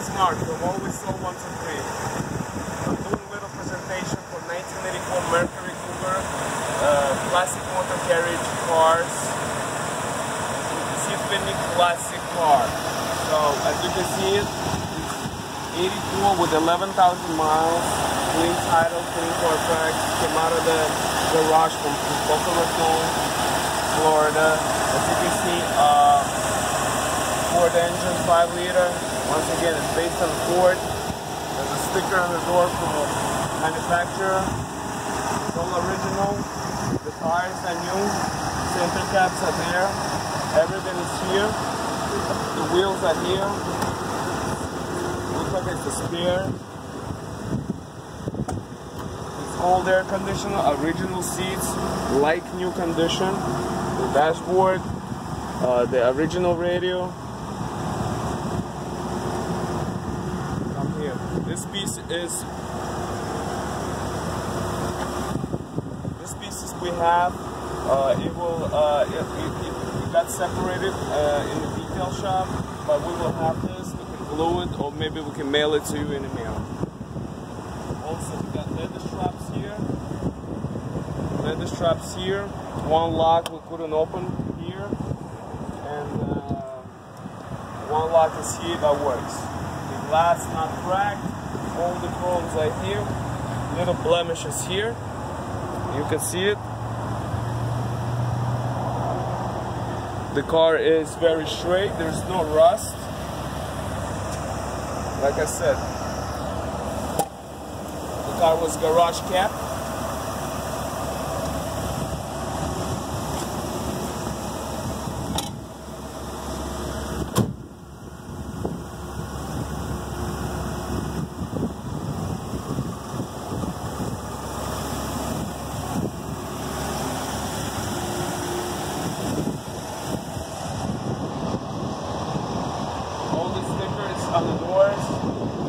is Mark from Alwayssold123. I'm doing a little presentation for 1984 Mercury Cougar, classic motor carriage cars. Tiffany classic car. So as you can see, it's 84 with 11,000 miles, clean title, clean Carfax. Came out of the garage from Boca Raton, Florida. As you can see, Ford engine, 5-liter. Once again, it's based on Ford. There's a sticker on the door from the manufacturer. It's all original. The tires are new. Center caps are there. Everything is here. The wheels are here. Looks like it's a spare. It's old air conditioner, original seats, like new condition. The dashboard, the original radio. Come here. This piece we have. It got separated in the detail shop, but we will have this. We can glue it, or maybe we can mail it to you in the mail. Also, we got leather straps here. Leather straps here. One lock we couldn't open here, and one lock is here that works. The glass not cracked. All the chromes are here. Little blemishes here. You can see it. The car is very straight, there's no rust. Like I said, the car was garage kept. On the doors.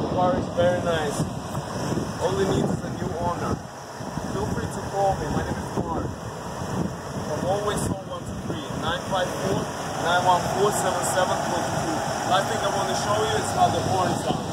The car is very nice. All it needs is a new owner. Feel free to call me. My name is Mark from Alwayssold123, 954-914-7742. Last thing I want to show you is how the horn sounds.